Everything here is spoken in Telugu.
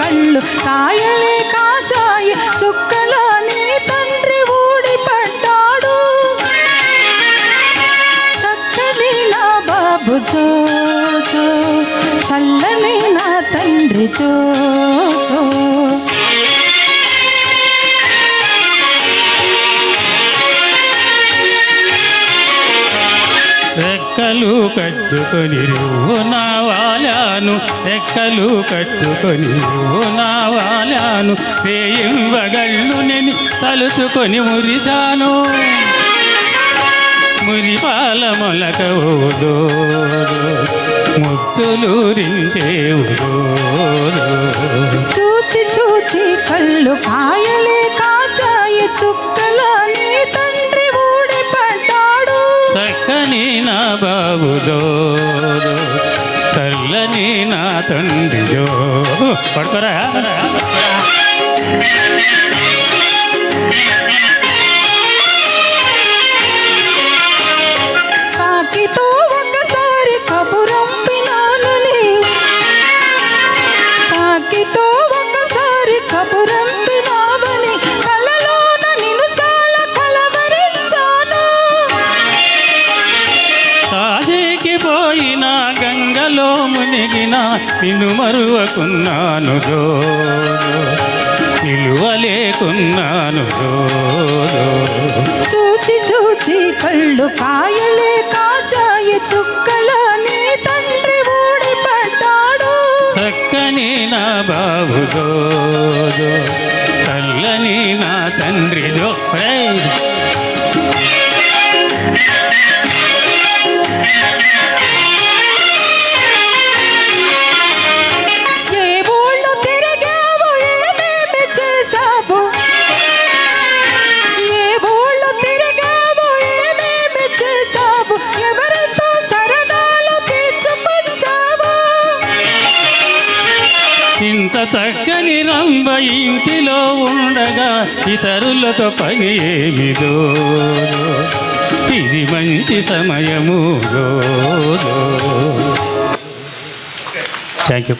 కళ్ళు కాయలే కాచాయి చుక్కలో నీ తండ్రి ఊడిపడ్డాడు చక్కని నా బాబు జో జో చల్లని నా తండ్రి జో జో రెక్కలు కట్టుకొని నావాలాను రెక్కలు కట్టుకొని నావాలాను వేయింవగళ్ళు నేను తలుచుకొని మురిచాను మురిపాల మొలకవుదో ముత్తులూరించేవుదో చూచి చూచి కళ్ళు కాయలే కాచాయి చుక్కలో నీ తండ్రి ఊడిపడ్డాడు చక్కని నా బాబుదో చల్లని నా తండ్రిజో పడుకోరా కాకితో ఒకసారి కబురంపినానని కాకితో ఒకసారి కబురంపినావని కలలోన నిన్ను చాలా కలవరించాను కాజీకి పోయిన గంగలో మునిగిన నిన్ను మరువకున్నాను జో నిలువలేకున్నాను జో చూచి చూచి కళ్ళు కాయలే కాచాయి చుక్కలో నీ తండ్రి ఊడిపడ్డాడు చక్కని నా బాబుదో చల్లని నా తండ్రిదో ఇంత చక్కని రంభ ఇంటిలో ఉండగా ఇతరులతో పని ఏమిదో ఇది మంచి సమయము థ్యాంక్ యూ.